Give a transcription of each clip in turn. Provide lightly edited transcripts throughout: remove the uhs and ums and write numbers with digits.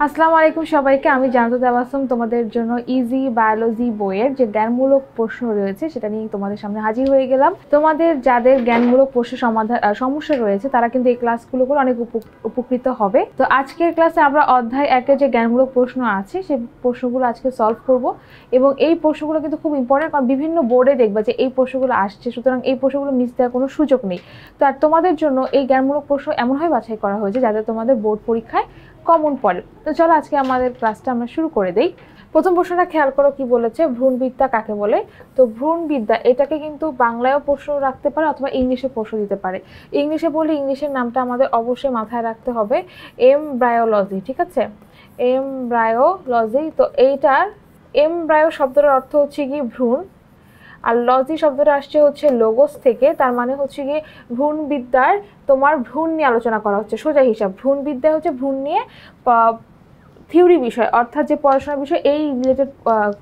আসসালামু আলাইকুম সবাইকে। আমি জানাতে তাবাসসুম তোমাদের জন্য ইজি বায়োলজি বইয়ের যে জ্ঞানমূলক প্রশ্ন রয়েছে সেটা নিয়ে তোমাদের সামনে হাজির হয়ে গেলাম। তোমাদের যাদের জ্ঞানমূলক প্রশ্ন সমাধান সমস্যা রয়েছে তারা কিন্তু এই ক্লাসগুলো করে অনেক উপকৃত হবে। তো আজকের ক্লাসে আমরা অধ্যায় 1 এর যে জ্ঞানমূলক প্রশ্ন আছে সেই প্রশ্নগুলো আজকে সলভ করব এবং এই প্রশ্নগুলো কিন্তু খুব ইম্পর্টেন্ট, কারণ বিভিন্ন বোর্ডে দেখবা যে এই প্রশ্নগুলো আসছে, সুতরাং এই প্রশ্নগুলো মিস দেওয়ার কোনো সুযোগ নেই। তো আর তোমাদের জন্য এই জ্ঞানমূলক প্রশ্ন এমনভাবে বাছাই করা হয়েছে যাতে তোমাদের বোর্ড পরীক্ষায় কমন পড়ে। তো চলো আজকে আমাদের ক্লাসটা আমরা শুরু করে দেই। প্রথম প্রশ্নটা খেয়াল করো, কি বলেছে, ভ্রূণবিদ্যা কাকে বলে। তো ভ্রূণবিদ্যা এটাকে কিন্তু বাংলায়ও প্রশ্ন রাখতে পারে অথবা ইংলিশে প্রশ্ন দিতে পারে। ইংলিশে বললে ইংলিশের নামটা আমাদের অবশ্যই মাথায় রাখতে হবে, এমব্রায়োলজি। ঠিক আছে, এমব্রায়োলজি। তো এইটার এমব্রায়ো শব্দটার অর্থ হচ্ছে কি ভ্রূণ, আর লজি শব্দটা আসছে হচ্ছে লোগোস থেকে, তার মানে হচ্ছে গিয়ে ভ্রূণবিদ্যার তোমার ভ্রূণ নিয়ে আলোচনা করা হচ্ছে। সোজা হিসাব, ভ্রূণবিদ্যা হচ্ছে ভ্রূণ নিয়ে থিওরি বিষয়, অর্থাৎ যে পড়াশোনার বিষয়, এই রিলেটেড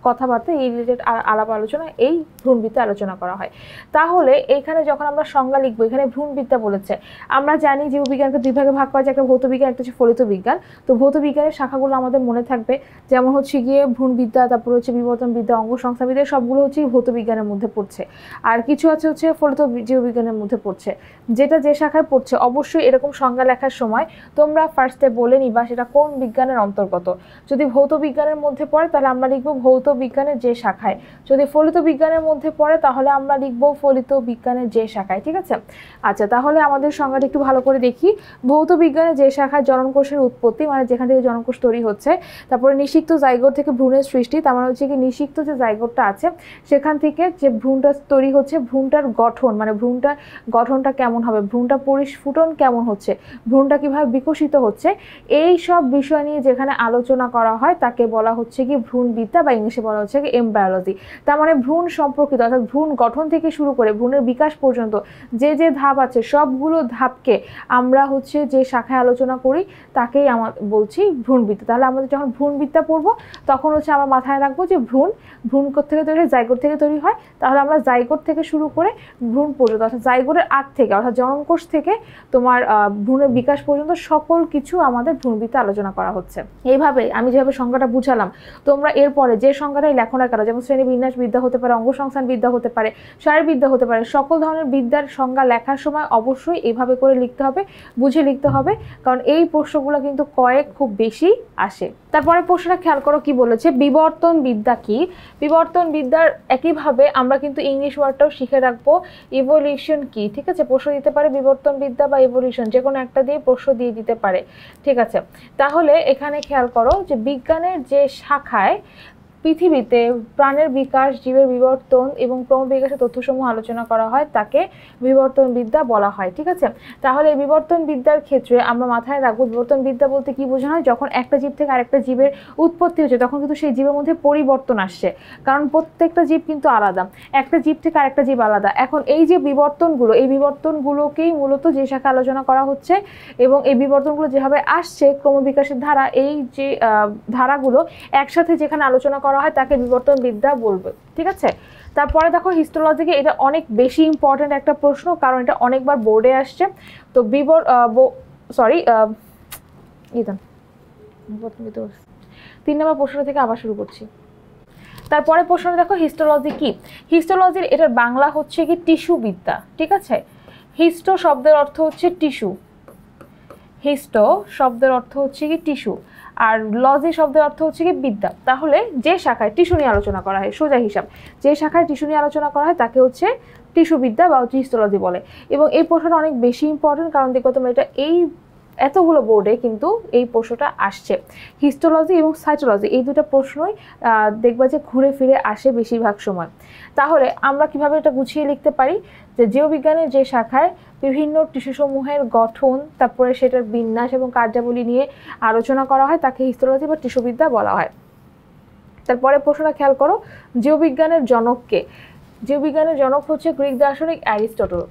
কথাবার্তা, এই রিলেটেড আলাপ আলোচনা এই ভ্রূণবিদ্যা আলোচনা করা হয়। তাহলে এখানে যখন আমরা সংজ্ঞা লিখবো, এখানে ভ্রূণবিদ্যা বলেছে। আমরা জানি জীববিজ্ঞানকে দুই ভাগে ভাগ করা যায়, একটা ভৌত বিজ্ঞান, একটা হচ্ছে ফলিত বিজ্ঞান। তো ভৌত বিজ্ঞানের শাখাগুলো আমাদের মনে থাকবে, যেমন হচ্ছে গিয়ে ভ্রূণবিদ্যা, তারপর হচ্ছে বিবর্তনবিদ্যা, অঙ্গ সংস্থাবিদ্যা, সবগুলো হচ্ছে ভৌত বিজ্ঞানের মধ্যে পড়ছে। আর কিছু আছে হচ্ছে ফলিত জীববিজ্ঞানের মধ্যে পড়ছে। যেটা যে শাখায় পড়ছে অবশ্যই এরকম সংজ্ঞা লেখার সময় তোমরা ফার্স্টে বলে নিবা সেটা কোন বিজ্ঞানের অন্তর্গত। যদি ভৌত বিজ্ঞানের মধ্যে পড়ে তাহলে আমরা লিখবো ভৌত বিজ্ঞানের যে শাখায়, যদি ফলিত বিজ্ঞানের মধ্যে পড়ে তাহলে আমরা লিখবো ফলিত বিজ্ঞানের যে শাখায়। ঠিক আছে, আচ্ছা তাহলে আমাদের সংজ্ঞাটা একটু ভালো করে দেখি। ভৌত বিজ্ঞানের যে শাখায় জননকোষের উৎপত্তি, মানে যেখান থেকে জননকোষ তৈরি হচ্ছে, তারপরে নিষিক্ত জাইগোট থেকে ভ্রূণের সৃষ্টি, তার মানে হচ্ছে কি নিষিক্ত যে জাইগোটটা আছে সেখান থেকে যে ভ্রূণটা তৈরি হচ্ছে, ভ্রূণটার গঠন, মানে ভ্রূণটার গঠনটা কেমন হবে, ভ্রূণটা পরিস্ফুটন কেমন হচ্ছে, ভ্রূণটা কিভাবে বিকশিত হচ্ছে, এই সব বিষয় নিয়ে যেখানে আলোচনা করা হয় তাকে বলা হচ্ছে কি ভ্রূণবিদ্যা, বা ইংলিশে বলা হচ্ছে কি এমব্রায়োলজি। তার মানে ভ্রূণ সম্পর্কিত, অর্থাৎ ভ্রূণ গঠন থেকে শুরু করে ভ্রূণের বিকাশ পর্যন্ত যে যে ধাপ আছে সবগুলো ধাপকে আমরা হচ্ছে যে শাখায় আলোচনা করি তাকেই আমরা বলছি ভ্রূণবিদ্যা। তাহলে আমাদের যখন ভ্রূণবিদ্যা পড়বো তখন হচ্ছে আমরা মাথায় রাখবো যে ভ্রূণ থেকে তৈরি হয়, জাইগোট থেকে তৈরি হয়। তাহলে আমরা জাইগোট থেকে শুরু করে ভ্রূণ পর্যন্ত, অর্থাৎ জাইগোটের আগ থেকে, অর্থাৎ জননকোষ থেকে তোমার ভ্রূণের বিকাশ পর্যন্ত সকল কিছু আমাদের ভ্রূণবিদ্যা আলোচনা করা হচ্ছে। এইভাবে আমি যেভাবে সংজ্ঞাটা বুঝালাম, তোমরা এরপরে যে সংজ্ঞাটাই লেখো না কেন, যেমন শ্রেণীবিন্যাস বিদ্যা হতে পারে, অঙ্গসংস্থান বিদ্যা হতে পারে, শারীরবিদ্যা হতে পারে, সকল ধরনের বিদ্যার সংজ্ঞা লেখার সময় অবশ্যই এইভাবে করে লিখতে হবে, বুঝে লিখতে হবে, কারণ এই প্রশ্নগুলো কিন্তু কয়েক খুব বেশি আসে। তারপরে প্রশ্নটা খেয়াল করো, কি বলেছে, বিবর্তন বিদ্যা কি। বিবর্তন বিদ্যার একইভাবে আমরা কিন্তু ইংলিশ ওয়ার্ডটাও শিখে রাখবো, ইভলিউশন কি। ঠিক আছে, প্রশ্ন দিতে পারে বিবর্তন বিদ্যা বা ইভলিউশন, যে কোনো একটা দিয়ে প্রশ্ন দিয়ে দিতে পারে। ঠিক আছে, তাহলে এখানে খেয়াল করো যে বিজ্ঞানের যে শাখায় পৃথিবীতে প্রাণের বিকাশ, জীবের বিবর্তন এবং ক্রমবিকাশের তথ্যসমূহ আলোচনা করা হয় তাকে বিবর্তন বিদ্যা বলা হয়। ঠিক আছে, তাহলে এই বিবর্তন বিদ্যার ক্ষেত্রে আমরা মাথায় রাখবো, বিবর্তন বিদ্যা বলতে কি বোঝানো হয়, যখন একটা জীব থেকে আরেকটা জীবের উৎপত্তি হচ্ছে তখন কিন্তু সেই জীবের মধ্যে পরিবর্তন আসছে, কারণ প্রত্যেকটা জীব কিন্তু আলাদা, একটা জীব থেকে আরেকটা জীব আলাদা। এখন এই যে বিবর্তনগুলো, এই বিবর্তনগুলোকেই মূলত যে শাখা আলোচনা করা হচ্ছে, এবং এই বিবর্তনগুলো যেভাবে আসছে ক্রমবিকাশের ধারা, এই যে ধারাগুলো একসাথে যেখানে আলোচনা করা হয় তাকে বিবর্তন বিদ্যা বলবে। ঠিক আছে, তারপরে দেখো হিস্টোলজিকে, এটা অনেক বেশি ইম্পর্টেন্ট একটা প্রশ্ন, কারণ এটা অনেকবার বোর্ডে আসছে। তো তিন নম্বর প্রশ্ন থেকে আবার শুরু করছি। তারপরে প্রশ্নটা দেখো, হিস্টোলজি কি। হিস্টোলজির এটার বাংলা হচ্ছে কি টিস্যু বিদ্যা। ঠিক আছে, হিস্টো শব্দের অর্থ হচ্ছে টিস্যু, হিস্টো শব্দের অর্থ হচ্ছে কি টিস্যু, আর লজি শব্দের অর্থ হচ্ছে কি বিদ্যা। তাহলে যে শাখায় টিস্যু নিয়ে আলোচনা করা হয়, সোজা হিসাব, যে শাখায় টিস্যু নিয়ে আলোচনা করা হয় তাকে হচ্ছে টিস্যু বিদ্যা বা হিস্টোলজি বলে। এবং এই প্রশ্নটা অনেক বেশি ইম্পর্টেন্ট, কারণ দেখো তোমরা এটা এই এতগুলো বোর্ডে কিন্তু এই প্রশ্নটা আসছে। হিস্টোলজি এবং সাইটোলজি এই দুটো প্রশ্নই দেখবা যে ঘুরে ফিরে আসে বেশিরভাগ সময়। তাহলে আমরা কিভাবে এটা গুছিয়ে লিখতে পারি, যে জীববিজ্ঞানের যে শাখায় বিভিন্ন টিস্যুসমূহের গঠন, তারপরে সেটার বিন্যাস এবং কার্যাবলী নিয়ে আলোচনা করা হয় তাকে হিস্টোলজি বা টিস্যুবিদ্যা বলা হয়। তারপরে প্রশ্নটা খেয়াল করো, জীববিজ্ঞানের জনককে। জীববিজ্ঞানের জনক হচ্ছে গ্রিক দার্শনিক অ্যারিস্টটল।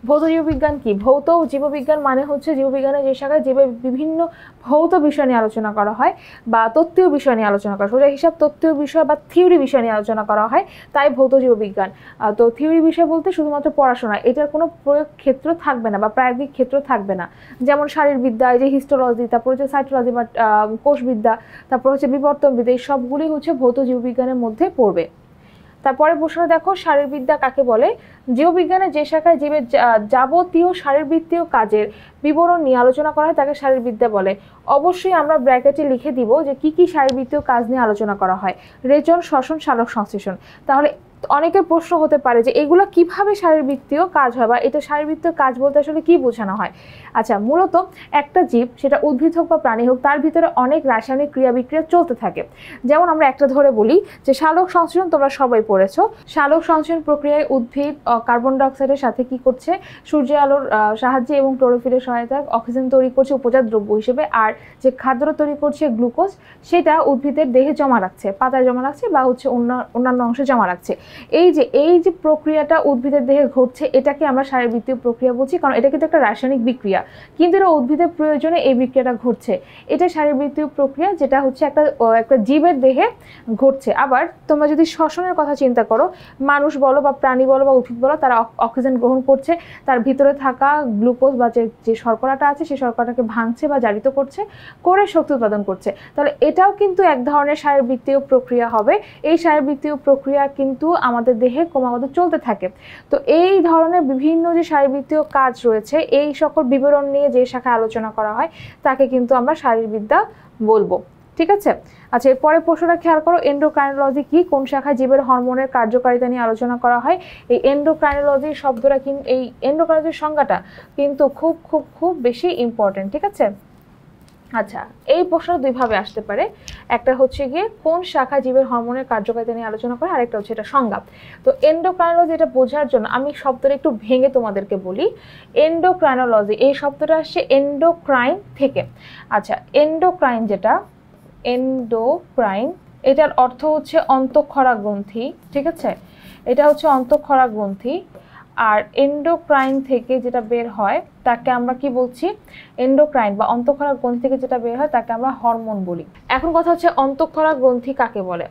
ভৌত জীববিজ্ঞান কি? ভৌত জীববিজ্ঞান মানে হচ্ছে জীববিজ্ঞানের যে শাখায় জীবের বিভিন্ন ভৌত বিষয় নিয়ে আলোচনা করা হয় বা তত্ত্বীয় বিষয় নিয়ে আলোচনা করা হয়, সোজা হিসাব তত্ত্বীয় বিষয় বা থিওরি বিষয় নিয়ে আলোচনা করা হয়, তাই ভৌত জীববিজ্ঞান। তো থিওরি বিষয় বলতে শুধুমাত্র পড়াশোনা, এটার কোনো প্রয়োগ ক্ষেত্র থাকবে না বা প্রায়োগিক ক্ষেত্র থাকবে না। যেমন শারীরবিদ্যা, এই যে হিস্টোলজি, তারপর হচ্ছে সাইটোলজি বা কোষবিদ্যা, তারপর হচ্ছে বিবর্তনবিদ্যা, এই সবগুলি হচ্ছে ভৌত জীববিজ্ঞানের মধ্যে পড়বে। তারপরে প্রশ্ন দেখো, শারীরবিদ্যা কাকে বলে? জীববিজ্ঞানের যে শাখায় জীবের যাবতীয় শারীরবৃত্তীয় কাজের বিবরণ নিয়ে আলোচনা করা হয় তাকে শারীরবিদ্যা বলে। অবশ্যই আমরা ব্র্যাকেটে লিখে দিব যে কি কি শারীরবৃত্তীয় কাজ নিয়ে আলোচনা করা হয়। রেচন, শ্বসন, সালোক সংশ্লেষণ। তাহলে অনেকের প্রশ্ন হতে পারে যে এগুলো কিভাবে শারীরবৃত্তীয় কাজ হয় বা এটা শারীরবৃত্তীয় কাজ বলতে আসলে কি বোঝানো হয়। আচ্ছা, মূলত একটা জীব, সেটা উদ্ভিদ হোক বা প্রাণী হোক, তার ভিতরে অনেক রাসায়নিক ক্রিয়া বিক্রিয়া চলতে থাকে। যেমন আমরা একটা ধরে বলি যে সালোক সংশ্লেষণ, তোমরা সবাই পড়েছো। সালোক সংশ্লেষণ প্রক্রিয়ায় উদ্ভিদ কার্বন ডাইঅক্সাইডের সাথে কি করছে, সূর্যের আলোর সাহায্যে এবং ক্লোরোফিলের সহায়তায় অক্সিজেন তৈরি করছে উপজাত দ্রব্য হিসেবে, আর যে খাদ্যটা তৈরি করছে গ্লুকোজ, সেটা উদ্ভিদের দেহে জমা রাখছে, পাতায় জমা রাখছে বা হচ্ছে অন্যান্য অংশে জমা রাখছে। এই যে প্রক্রিয়াটা উদ্ভিদের দেহে ঘটছে, এটাকে আমরা শারীরবৃত্তীয় প্রক্রিয়া বলছি, কারণ এটা কিন্তু একটা রাসায়নিক বিক্রিয়া, কিন্তু এটা উদ্ভিদের প্রয়োজনে এই বিক্রিয়াটা ঘটছে। এটা শারীরবৃত্তীয় প্রক্রিয়া, যেটা হচ্ছে একটা জীবের দেহে ঘটছে। আবার তোমরা যদি শ্বসনের কথা চিন্তা করো, মানুষ বলো বা প্রাণী বলো বা উদ্ভিদ বলো, তারা অক্সিজেন গ্রহণ করছে, তার ভিতরে থাকা গ্লুকোজ বা যে শর্করাটা আছে সেই শর্করাটাকে ভাঙছে বা জারিত করছে, করে শক্তি উৎপাদন করছে। তাহলে এটাও কিন্তু এক ধরনের শারীরবৃত্তীয় প্রক্রিয়া হবে। এই শারীরবৃত্তীয় প্রক্রিয়া কিন্তু আমাদের দেহে ক্রমাগত চলতে থাকে। তো এই ধরনের বিভিন্ন যে শারীরবৃত্তীয় কাজ রয়েছে, এই সকল বিবরণ নিয়ে যে শাখায় আলোচনা করা হয় তাকে কিন্তু আমরা শারীরবিদ্যা বলবো। ঠিক আছে? আচ্ছা, এরপরে প্রশ্নটা খেয়াল করো, এন্ডোক্রাইনোলজি কি? কোন শাখায় জীবের হরমোনের কার্যকারিতা নিয়ে আলোচনা করা হয়? এই এন্ডোক্রাইনোলজি শব্দটা কিন্তু, এই এন্ডোক্রাইনোলজির সংজ্ঞাটা কিন্তু খুব খুব খুব বেশি ইম্পর্টেন্ট। ঠিক আছে? আচ্ছা, এই প্রশ্ন দুইভাবে আসতে পারে। একটা হচ্ছে গিয়ে কোন শাখা জীবের হরমোনের কার্যকারিতা নিয়ে আলোচনা করে, আরেকটা হচ্ছে এটা সংজ্ঞা। তো এন্ডোক্রাইনোলজি, এটা বোঝার জন্য আমি শব্দটা একটু ভেঙে তোমাদেরকে বলি। এন্ডোক্রাইনোলজি, এই শব্দটা আসছে এন্ডোক্রাইন থেকে। আচ্ছা, এন্ডোক্রাইন যেটা, এন্ডোক্রাইন, এটার অর্থ হচ্ছে অন্তঃক্ষরা গ্রন্থি। ঠিক আছে? এটা হচ্ছে অন্তঃক্ষরা গ্রন্থি। আর এন্ডোক্রাইন থেকে যেটা বের হয় তাকে আমরা কি বলছি? এন্ডোক্রাইন বা অন্তঃক্ষরা গ্রন্থি থেকে যেটা বের হয় তাকে আমরা হরমোন বলি। এখন কথা হচ্ছে অন্তঃক্ষরা গ্রন্থি কাকে বলে।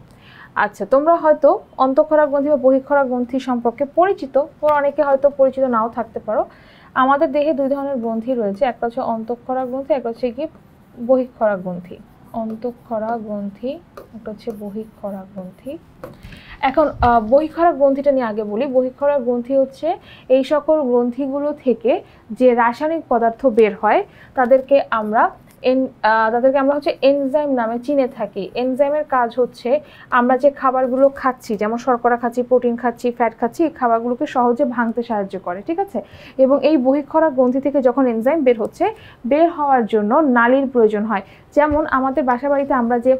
আচ্ছা, তোমরা হয়তো অন্তঃক্ষরা গ্রন্থি বা বহিঃক্ষরা গ্রন্থি সম্পর্কে পরিচিত, অনেকে হয়তো পরিচিত নাও থাকতে পারো। আমাদের দেহে দুই ধরনের গ্রন্থি রয়েছে, একটা হচ্ছে অন্তঃক্ষরা গ্রন্থি, একটা হচ্ছে কি বহিঃক্ষরা গ্রন্থি। অন্তঃক্ষরা গ্রন্থি, একটা হচ্ছে বহিঃক্ষরা গ্রন্থি। এখন বহিঃক্ষরা গ্রন্থিটা নিয়ে আগে বলি। বহিঃক্ষরা গ্রন্থি হচ্ছে এই সকল গ্রন্থিগুলো থেকে যে রাসায়নিক পদার্থ বের হয় তাদেরকে আমরা হচ্ছে এনজাইম নামে চিনে থাকি। এনজাইমের কাজ হচ্ছে আমরা যে খাবারগুলো খাচ্ছি, যেমন শর্করা খাচ্ছি, প্রোটিন খাচ্ছি, ফ্যাট খাচ্ছি, এই খাবারগুলোকে সহজে ভাঙতে সাহায্য করে। ঠিক আছে? এবং এই বহিঃক্ষরা গ্রন্থি থেকে যখন এনজাইম বের হচ্ছে, বের হওয়ার জন্য নালীর প্রয়োজন হয়। যেমন আমাদের বাসা বাড়িতে আমরা যে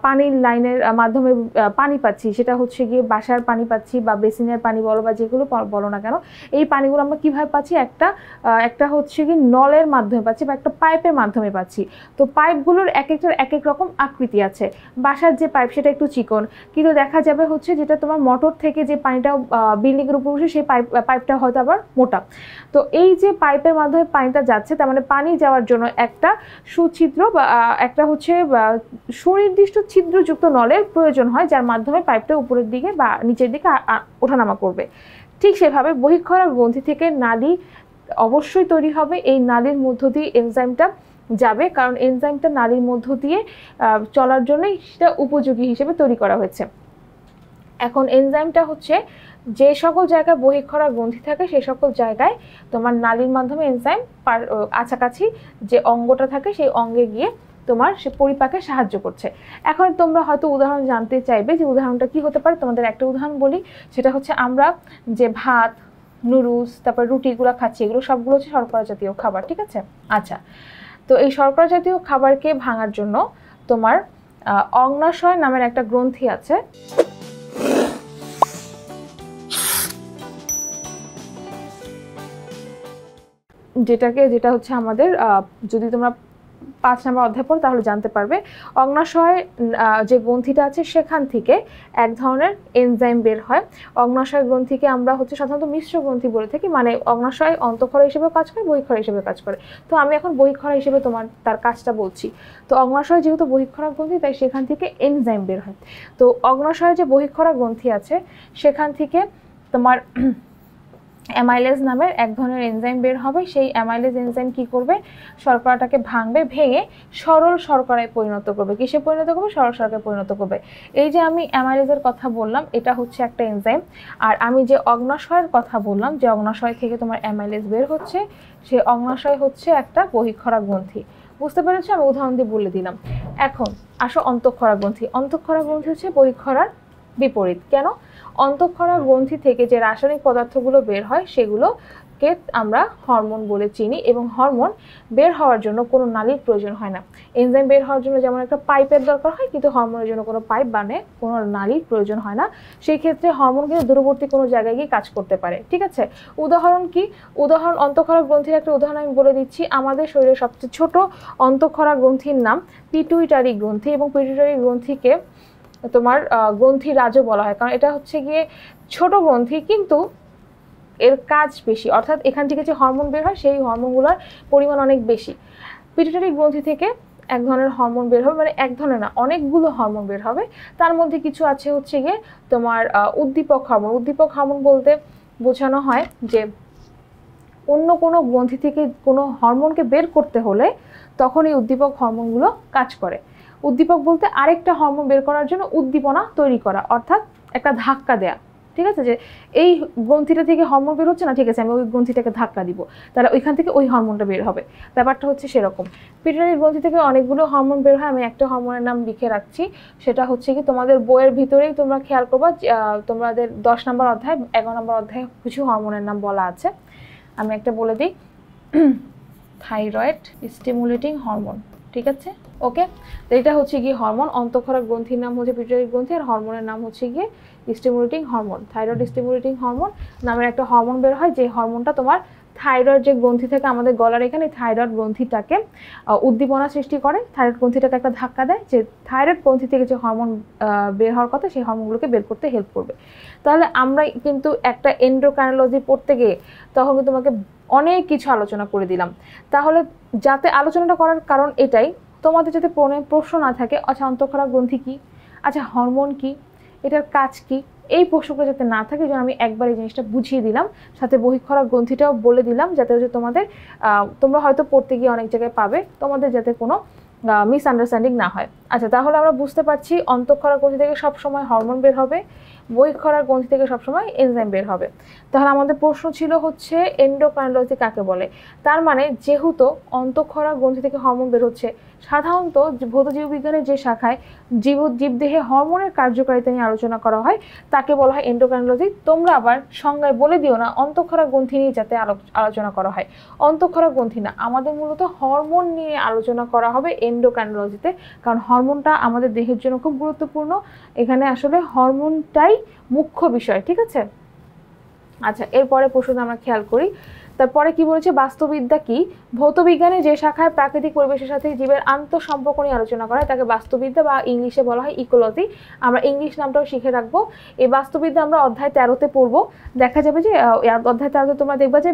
পানির লাইনের মাধ্যমে পানি পাচ্ছি, সেটা হচ্ছে গিয়ে বাসার পানি পাচ্ছি বা বেসিনের পানি বলো বা যেগুলো বলো না কেন, এই পানিগুলো আমরা কিভাবে পাচ্ছি? একটা হচ্ছে কি নলের মাধ্যমে পাচ্ছি বা একটা পাইপের মাধ্যমে পাচ্ছি। তো পাইপগুলোর এক একটার এক এক রকম আকৃতি আছে। বাসার যে পাইপ সেটা একটু চিকন, কিন্তু দেখা যাবে হচ্ছে যেটা তোমার মোটর থেকে যে পানিটা বিল্ডিংয়ের উপর উঠে, সেই পাইপটা হয়তো আবার মোটা। তো এই যে পাইপের মাধ্যমে পানিটা যাচ্ছে, তার মানে পানি যাওয়ার জন্য একটা সুছিদ্র বা একটা হচ্ছে সুনির্দিষ্ট ছিদ্রযুক্ত নলের প্রয়োজন হয়, যার মাধ্যমে পাইপটা উপরের দিকে বা নিচের দিকে ওঠানামা করবে। ঠিক সেভাবে বহিঃক্ষরা গ্রন্থি থেকে নালী অবশ্যই তৈরি হবে। এই নালীর মধ্য দিয়ে এনজাইমটা যাবে, কারণ এনজাইমটা নালীর মধ্য দিয়ে চলার জন্যই সেটা উপযোগী হিসেবে তৈরি করা হয়েছে। এখন এনজাইমটা হচ্ছে যে সকল জায়গায় বহিঃক্ষরা গ্রন্থি থাকে সেই সকল জায়গায় তোমার নালীর মাধ্যমে এনজাইম কাছাকাছি যে অঙ্গটা থাকে সেই অঙ্গে গিয়ে তোমার সে পরিপাকে সাহায্য করছে। এখন তোমরা হয়তো উদাহরণ জানতে চাইবে যে উদাহরণটা কি হতে পারে। তোমাদের একটা উদাহরণ বলি, সেটা হচ্ছে আমরা যে ভাত, নুডলস, তারপর রুটিগুলো খাচ্ছি, এগুলো সবগুলো হচ্ছে শর্করা জাতীয় খাবার। ঠিক আছে? আচ্ছা, তো এই শর্করা জাতীয় খাবারকে ভাঙার জন্য তোমার অগ্নাশয় নামের একটা গ্রন্থি আছে, যেটা হচ্ছে আমাদের যদি তোমরা 5 নম্বর অধ্যায় পড়ো তাহলে জানতে পারবে। অগ্নাশয় যে গ্রন্থিটা আছে সেখান থেকে এক ধরনের এনজাইম বের হয়। অগ্নাশয় গ্রন্থিকে আমরা হচ্ছে সাধারণত মিশ্র গ্রন্থি বলে থাকি, মানে অগ্নাশয় অন্তঃক্ষরা হিসেবে কাজ করে, বহিঃক্ষরা হিসেবে কাজ করে। তো আমি এখন বহিঃক্ষরা হিসেবে তার কাজটা বলছি। তো অগ্নাশয় যেহেতু বহিঃক্ষরা গ্রন্থি, তাই সেখান থেকে এনজাইম বের হয়। তো অগ্নাশয়ে যে বহিঃক্ষরা গ্রন্থি আছে সেখান থেকে তোমার অ্যামাইলেজ নামের এক ধরনের এনজাইম বের হবে। সেই অ্যামাইলেজ এনজাইম কি করবে, শর্করাটাকে ভাঙবে, ভেঙে সরল শর্করায় পরিণত করবে। কিসে পরিণত করবে? সরল শর্করায় পরিণত করবে। এই যে আমি অ্যামাইলেজের কথা বললাম, এটা হচ্ছে একটা এনজাইম। আর আমি যে অগ্নাশয়ের কথা বললাম, যে অগ্নাশয় থেকে তোমার অ্যামাইলেজ বের হচ্ছে, সেই অগ্নাশয় হচ্ছে একটা বহিঃক্ষরা গ্রন্থি। বুঝতে পেরেছো? আমি উদাহরণ দিয়ে বলে দিলাম। এখন আসো অন্তঃক্ষরা গ্রন্থি। অন্তঃক্ষরা গ্রন্থি হচ্ছে বহিঃক্ষরার বিপরীত। কেন? অন্তঃক্ষরা গ্রন্থি থেকে যে রাসায়নিক পদার্থগুলো বের হয় সেগুলোকে আমরা হরমোন বলে চিনি, এবং হরমোন বের হওয়ার জন্য কোনো নালীর প্রয়োজন হয় না। এনজাইম বের হওয়ার জন্য যেমন একটা পাইপের দরকার হয়, কিন্তু হরমোনের জন্য কোনো পাইপ কোনো নালীর প্রয়োজন হয় না। সেই ক্ষেত্রে হরমোন কিন্তু দূরবর্তী কোনো জায়গায় গিয়ে কাজ করতে পারে। ঠিক আছে? উদাহরণ কি? উদাহরণ অন্তঃক্ষরা গ্রন্থির একটা উদাহরণ আমি বলে দিচ্ছি। আমাদের শরীরের সবচেয়ে ছোট অন্তঃক্ষরা গ্রন্থির নাম পিটুইটারি গ্রন্থি, এবং পিটুইটারি গ্রন্থিকে তোমার গ্রন্থিরাজও বলা হয়, কারণ এটা হচ্ছে গিয়ে ছোট গ্রন্থি কিন্তু এর কাজ বেশি। অর্থাৎ এখান থেকে যে হরমোন বের হয় সেই হরমোনগুলোর পরিমাণ অনেক বেশি। পিটুইটারি গ্রন্থি থেকে এক ধরনের হরমোন বের হবে, মানে এক ধরনের না, অনেকগুলো হরমোন বের হবে। তার মধ্যে কিছু আছে হচ্ছে গিয়ে তোমার উদ্দীপক হরমোন। উদ্দীপক হরমোন বলতে বোঝানো হয় যে অন্য কোনো গ্রন্থি থেকে কোনো হরমোনকে বের করতে হলে তখন এই উদ্দীপক হরমোনগুলো কাজ করে। উদ্দীপক বলতে আরেকটা হরমোন বের করার জন্য উদ্দীপনা তৈরি করা, অর্থাৎ একটা ধাক্কা দেয়া। ঠিক আছে? যে এই গ্রন্থিটা থেকে হরমোন বের হচ্ছে না, ঠিক আছে, আমি ওই গ্রন্থিটাকে ধাক্কা দিব, তাহলে ওইখান থেকে ওই হরমোনটা বের হবে। ব্যাপারটা হচ্ছে সেরকম। পিটুইটারি গ্রন্থি থেকে অনেকগুলো হরমোন বের হয়। আমি একটা হরমোনের নাম লিখে রাখছি, সেটা হচ্ছে কি তোমাদের বইয়ের ভিতরেই তোমরা খেয়াল করবা, তোমাদের 10 নম্বর অধ্যায় 11 নম্বর অধ্যায়ে কিছু হরমোনের নাম বলা আছে। আমি একটা বলে দিই, থাইরয়েড স্টিমুলেটিং হরমোন। ঠিক আছে? ওকে, তো এটা হচ্ছে গিয়ে হরমোন। অন্তঃক্ষরা গ্রন্থির নাম হচ্ছে পিটুইটারি গ্রন্থি, আর হরমোনের নাম হচ্ছে গিয়ে stimulating hormone. Thyroid stimulating hormone নামের একটা হরমোন বের হয়, যে হরমোনটা তোমার থাইরয়েড যে গ্রন্থি থেকে আমাদের গলার এখানে থাইরয়েড গ্রন্থিটাকে উদ্দীপনা সৃষ্টি করে, থাইরয়েড গ্রন্থিটাকে একটা ধাক্কা দেয়, যে থাইরয়েড গ্রন্থি থেকে যে হরমোন বের হওয়ার কথা সেই হরমোনগুলোকে বের করতে হেল্প করবে। তাহলে আমরা কিন্তু একটা এন্ডোক্রাইনোলজি পড়তে গিয়ে তখন কিন্তু তোমাকে অনেক কিছু আলোচনা করে দিলাম। তাহলে যাতে আলোচনাটা করার কারণ এটাই, তোমাদের যাতে প্রশ্ন না থাকে, আচ্ছা অন্তঃক্ষরা গ্রন্থি কি, আচ্ছা হরমোন কি, এটার কাজ কি, এই প্রশ্নগুলো যাতে না থাকে, যেন আমি একবার এই জিনিসটা বুঝিয়ে দিলাম, সাথে বহিঃক্ষরা গ্রন্থিটাও বলে দিলাম, যাতে হচ্ছে তোমরা হয়তো পড়তে গিয়ে অনেক জায়গায় পাবে, তোমাদের যাতে কোনো মিসআন্ডারস্ট্যান্ডিং না হয়। আচ্ছা, তাহলে আমরা বুঝতে পারছি অন্তঃক্ষরা গ্রন্থি থেকে সবসময় হরমোন বের হবে, বহিঃক্ষরা গ্রন্থি থেকে সবসময় এনজাইম বের হবে। তাহলে আমাদের প্রশ্ন ছিল হচ্ছে এন্ডোক্রাইনোলজি কাকে বলে। তার মানে যেহেতু অন্তঃক্ষরা গ্রন্থি থেকে হরমোন বের হচ্ছে, সাধারণত ভৌত জীববিজ্ঞানের যে শাখায় জীবদেহে হরমোনের কার্যকারিতা নিয়ে আলোচনা করা হয় তাকে বলা হয় এন্ডোক্রাইনোলজি। তোমরা আবার সংজ্ঞায় বলে দিও না অন্তঃক্ষরা গ্রন্থি নিয়ে যাতে আলোচনা করা হয়, অন্তঃক্ষরা গ্রন্থি না, আমাদের মূলত হরমোন নিয়ে আলোচনা করা হবে এন্ডোক্রাইনোলজিতে, কারণ হরমোনটা আমাদের দেহের জন্য খুব গুরুত্বপূর্ণ। এখানে আসলে হরমোনটাই মুখ্য বিষয়। ঠিক আছে? আচ্ছা, এরপরে প্রশ্নটা আমরা খেয়াল করি। তারপরে কি বলেছে, বাস্তুবিদ্যা কি? ভৌতবিজ্ঞানে যে শাখায় প্রাকৃতিক পরিবেশের সাথে জীবের আন্তঃসম্পর্ক নিয়ে আলোচনা করা হয় তাকে বাস্তুবিদ্যা বা ইংলিশে বলা হয় ইকোলজি। আমরা ইংলিশ নামটাও শিখে রাখবো। এই বাস্তুবিদ্যা আমরা অধ্যায় 13-তে পড়বো। দেখা যাবে যে অধ্যায় 13-তে তোমরা দেখবা যে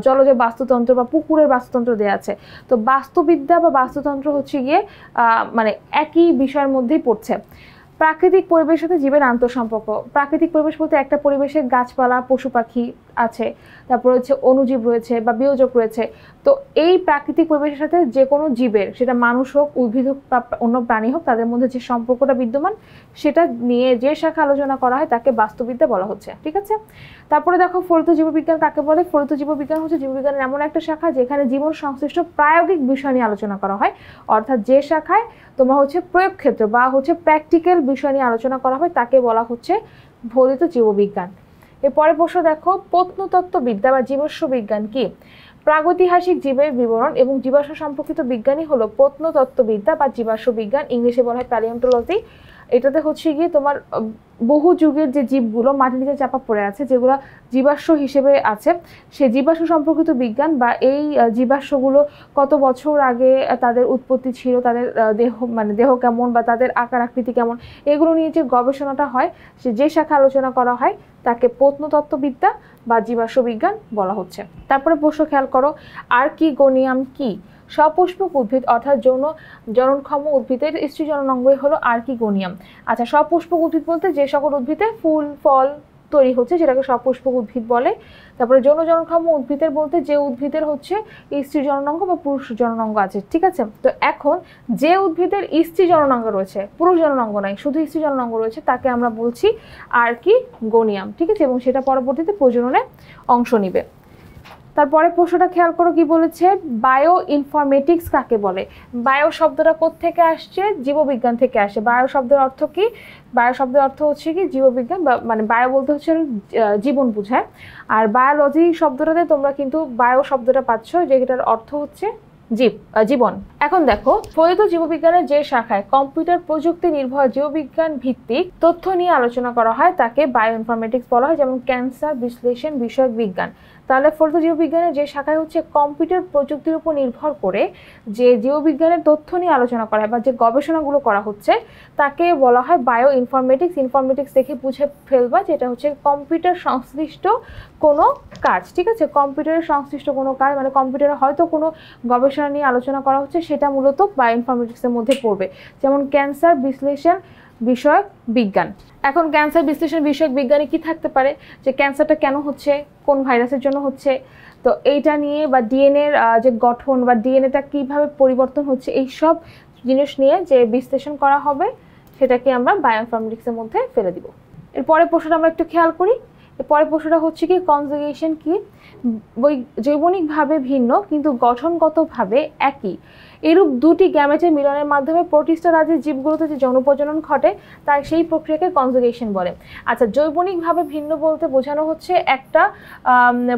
জলজ বাস্তুতন্ত্র বা পুকুরের বাস্তুতন্ত্র দেওয়া আছে। তো বাস্তুবিদ্যা বা বাস্তুতন্ত্র হচ্ছে গিয়ে মানে একই বিষয়ের মধ্যেই পড়ছে। প্রাকৃতিক পরিবেশের সাথে জীবের আন্তঃসম্পর্ক। প্রাকৃতিক পরিবেশ বলতে একটা পরিবেশে গাছপালা, পশু পাখি আছে, তারপর হচ্ছে অণুজীব রয়েছে বা বিয়োজক রয়েছে। তো এই প্রাকৃতিক পরিবেশের সাথে যে কোনো জীবের, সেটা মানুষ হোক, উদ্ভিদ হোক বা অন্য প্রাণী হোক, তাদের মধ্যে যে সম্পর্কটা বিদ্যমান সেটা নিয়ে যে শাখা আলোচনা করা হয় তাকে বাস্তুবিদ্যা বলা হচ্ছে। ঠিক আছে? তারপরে দেখো ফলিত জীববিজ্ঞান কাকে বলে। ফলিত জীববিজ্ঞান হচ্ছে জীববিজ্ঞানের এমন একটা শাখা যেখানে জীবন সংশ্লিষ্ট প্রায়োগিক বিষয় নিয়ে আলোচনা করা হয়, অর্থাৎ যে শাখায় তোমার হচ্ছে প্রয়োগ ক্ষেত্র বা হচ্ছে প্র্যাকটিক্যাল বিষয় নিয়ে আলোচনা করা হয় তাকে বলা হচ্ছে ফলিত জীববিজ্ঞান। এরপরে প্রশ্ন দেখো, প্রত্নতত্ত্ববিদ্যা বা জীবাশ্ম বিজ্ঞান কি? প্রাগৈতিহাসিক জীবের বিবরণ এবং জীবাশ্ম সম্পর্কিত বিজ্ঞানই হলো প্রত্নতত্ত্ববিদ্যা বা জীবাশ্ম বিজ্ঞান, ইংলিশে বলা হয় প্যালিওন্টোলজি। এটাতে হচ্ছে গিয়ে তোমার বহু যুগের যে জীবগুলো মাটির নিচে চাপা পড়ে আছে, যেগুলো জীবাশ্ম হিসেবে আছে, সেই জীবাশ্ম সম্পর্কিত বিজ্ঞান বা এই জীবাশ্মগুলো কত বছর আগে তাদের উৎপত্তি ছিল, তাদের দেহ কেমন বা তাদের আকার আকৃতি কেমন, এগুলো নিয়ে যে গবেষণাটা হয়, যে শাখা আলোচনা করা হয় তাকে প্রত্নতত্ত্ববিদ্যা বা জীবাশ্ম বিজ্ঞান বলা হচ্ছে। তারপরে প্রশ্ন খেয়াল করো, আর্কিগোনিয়াম কি? সপুষ্পক উদ্ভিদ অর্থাৎ জননক্ষম উদ্ভিদের স্ত্রী জননাঙ্গই হলো আর্কিগোনিয়াম। আচ্ছা, সপুষ্পক উদ্ভিদ বলতে যে সকল উদ্ভিদে ফুল ফল তৈরি হচ্ছে সেটাকে সপুষ্পক উদ্ভিদ বলে। তারপরে জননক্ষম উদ্ভিদের বলতে যে উদ্ভিদের হচ্ছে স্ত্রী জননাঙ্গ বা পুরুষ জননাঙ্গ আছে, ঠিক আছে। তো এখন যে উদ্ভিদের স্ত্রী জননাঙ্গ রয়েছে, পুরুষ জননাঙ্গ নাই, শুধু স্ত্রী জননাঙ্গ রয়েছে, তাকে আমরা বলছি আর্কিগোনিয়াম, ঠিক আছে, এবং সেটা পরবর্তীতে প্রজননে অংশ নিবে। তারপরে প্রশ্নটা খেয়াল করো কি বলেছে, বায়ো ইনফরমেটিক্স কাকে বলে? বায়ো শব্দটা কোত্থেকে আসছে? জীববিজ্ঞান থেকে আসে। বায়ো শব্দের অর্থ কি? বায়ো শব্দের অর্থ হচ্ছে কি জীববিজ্ঞান, বা মানে বায়ো বলতে হচ্ছে জীবন বোঝায়। আর বায়োলজি শব্দটাতে তোমরা কিন্তু বায়ো শব্দটা পাচ্ছ, যেটার অর্থ হচ্ছে জীবন। এখন দেখো, ফলিত জীববিজ্ঞানের যে শাখায় কম্পিউটার প্রযুক্তি নির্ভর জীববিজ্ঞান ভিত্তিক তথ্য নিয়ে আলোচনা করা হয় তাকে বায়ো ইনফরমেটিক্স বলা হয়, যেমন ক্যান্সার বিশ্লেষণ বিষয়ক বিজ্ঞান। তাহলে ফলিত জীববিজ্ঞানের যে শাখায় হচ্ছে কম্পিউটার প্রযুক্তির উপর নির্ভর করে যে জীববিজ্ঞানের তথ্য নিয়ে আলোচনা করা হয় বা যে গবেষণাগুলো করা হচ্ছে তাকে বলা হয় বায়ো ইনফরমেটিক্স। ইনফরমেটিক্স দেখে বুঝে ফেলবা যেটা হচ্ছে কম্পিউটার সংশ্লিষ্ট কোনো কাজ, ঠিক আছে। কম্পিউটারের সংশ্লিষ্ট কোনো কাজ মানে কম্পিউটারে হয়তো কোনো গবেষণা নিয়ে আলোচনা করা হচ্ছে, সেটা মূলত বায়ো ইনফরমেটিক্সের মধ্যে পড়বে। যেমন ক্যান্সার বিশ্লেষণ বিষয়ক বিজ্ঞান। এখন ক্যান্সার বিশ্লেষণ বিষয়ক বিজ্ঞানে কি থাকতে পারে, যে ক্যান্সারটা কেন হচ্ছে, কোন ভাইরাসের জন্য হচ্ছে, তো এইটা নিয়ে বা ডিএনএর যে গঠন বা ডিএনএটা কিভাবে পরিবর্তন হচ্ছে, এই সব জিনিস নিয়ে যে বিশ্লেষণ করা হবে সেটাকে আমরা বায়ো ইনফরমেটিক্সের মধ্যে ফেলে দিব। এরপরে প্রশ্নটা আমরা একটু খেয়াল করি। এরপরে প্রশ্নটা হচ্ছে কি, কনজুগেশন কি? জৈবনিকভাবে ভিন্ন কিন্তু গঠনগতভাবে একই এরূপ দুটি গ্যামেটের মিলনের মাধ্যমে প্রোটিস্টা রাজ্যের জীবগুলোতে যে যৌন প্রজনন ঘটে তাই সেই প্রক্রিয়াকে কনজুগেশন বলে। আচ্ছা, জৈবনিকভাবে ভিন্ন বলতে বোঝানো হচ্ছে একটা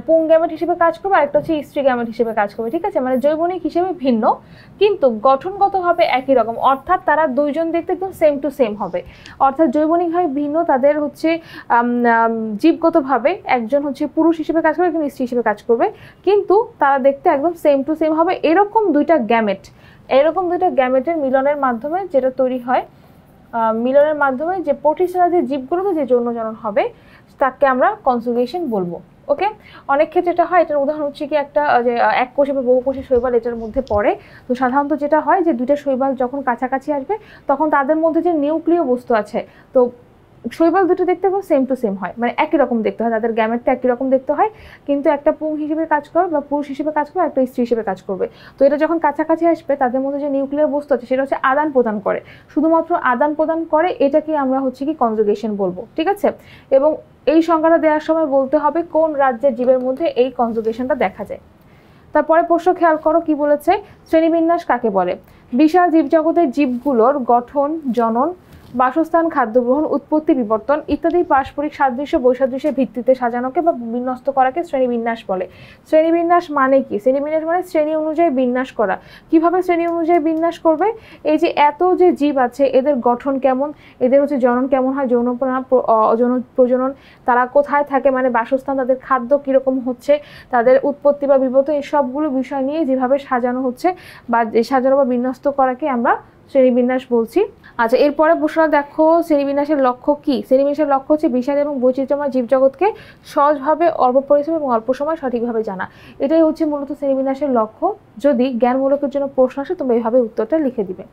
পুং গ্যামেট হিসেবে কাজ করবে, আরেকটা হচ্ছে স্ত্রী গ্যামেট হিসেবে কাজ করবে, ঠিক আছে। মানে জৈবনিক হিসেবে ভিন্ন কিন্তু গঠনগতভাবে একই রকম, অর্থাৎ তারা দুইজন দেখতে একদম সেম টু সেম হবে। অর্থাৎ জৈবনিকভাবে ভিন্ন, তাদের হচ্ছে জীবগতভাবে একজন হচ্ছে পুরুষ হিসেবে কাজ করবে, একজন স্ত্রী হিসেবে কাজ করবে, কিন্তু তারা দেখতে একদম সেম টু সেম হবে। এরকম দুইটা গ্যামেটের মিলনের মাধ্যমে যেটা তৈরি হয়, মিলনের মাধ্যমে যে প্রোটিস্টা যে জীবগুলোতে যে যৌন জনন হবে তাকে আমরা কনজুগেশন বলবো। ওকে, অনেক ক্ষেত্রে এটা হয়, এটার উদাহরণ হচ্ছে কি একটা যে এক কোষে বা বহুকোষী শৈবাল এটার মধ্যে পড়ে। তো সাধারণত যেটা হয় যে দুইটা শৈবাল যখন কাছাকাছি আসবে তখন তাদের মধ্যে যে নিউক্লিয় বস্তু আছে, তো শৈবাল দুটো দেখতে খুব সেম টু সেম হয়, মানে একই রকম দেখতে হয়, তাদের গ্যামেটটা একই রকম দেখতে হয়, কিন্তু একটা পুং হিসেবে কাজ করবে বা পুরুষ হিসেবে কাজ করবে, একটা স্ত্রী হিসেবে কাজ করবে। তো এটা যখন কাছাকাছি আসবে তাদের মধ্যে যে নিউক্লিয়ার বস্তু আছে সেটা হচ্ছে আদান প্রদান করে, শুধুমাত্র আদান প্রদান করে, এটাকে আমরা হচ্ছে কি কনজুগেশন বলবো, ঠিক আছে। এবং এই সংজ্ঞাটা দেওয়ার সময় বলতে হবে কোন রাজ্যের জীবের মধ্যে এই কনজুগেশনটা দেখা যায়। তারপরে প্রশ্ন খেয়াল করো কি বলেছে, শ্রেণীবিন্যাস কাকে বলে? বিশাল জীবজগতের জীবগুলোর গঠন, জনন, বাসস্থান, খাদ্য গ্রহণ, উৎপত্তি, বিবর্তন ইত্যাদি পারস্পরিক সাদৃশ্য বৈসাদৃশ্যের ভিত্তিতে সাজানোকে বা বিন্যস্ত করাকে শ্রেণীবিন্যাস বলে। শ্রেণীবিন্যাস মানে কি? শ্রেণীবিন্যাস মানে শ্রেণী অনুযায়ী বিন্যাস করা। কিভাবে শ্রেণী অনুযায়ী বিন্যাস করবে? এই যে এত যে জীব আছে এদের গঠন কেমন, এদের হচ্ছে জনন কেমন হয়, যৌন প্রজনন, তারা কোথায় থাকে মানে বাসস্থান, তাদের খাদ্য কীরকম হচ্ছে, তাদের উৎপত্তি বা বিবর্তন, এই সবগুলো বিষয় নিয়ে যেভাবে সাজানো হচ্ছে বা সাজানো বা বিন্যস্ত করাকে আমরা শ্রেণীবিন্যাস বলছি। আচ্ছা, এরপরে প্রশ্ন দেখো, শ্রেণীবিন্যাসের লক্ষ্য কি? শ্রেণীবিন্যাসের লক্ষ্য হচ্ছে বিশাল এবং বৈচিত্র্যময় জীবজগৎকে সহজভাবে অল্প পরিশ্রম এবং অল্প সময় সঠিকভাবে জানা। এটাই হচ্ছে মূলত শ্রেণীবিন্যাসের লক্ষ্য। যদি জ্ঞানমূলকের জন্য প্রশ্ন আসে তোমরা এইভাবে উত্তরটা লিখে দিবে।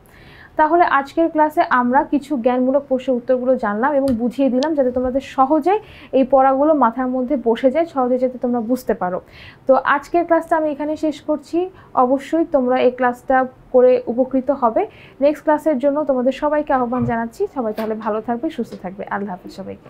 তাহলে আজকের ক্লাসে আমরা কিছু জ্ঞানমূলক প্রশ্নের উত্তরগুলো জানলাম এবং বুঝিয়ে দিলাম যাতে তোমাদের সহজে এই পড়াগুলো মাথার মধ্যে বসে যায়, সহজে যাতে তোমরা বুঝতে পারো। তো আজকের ক্লাসটা আমি এখানে শেষ করছি। অবশ্যই তোমরা এই ক্লাসটা করে উপকৃত হবে। নেক্সট ক্লাসের জন্য তোমাদের সবাইকে আহ্বান জানাচ্ছি। সবাই তাহলে ভালো থাকবে, সুস্থ থাকবে। আল্লাহ হাফেজ সবাইকে।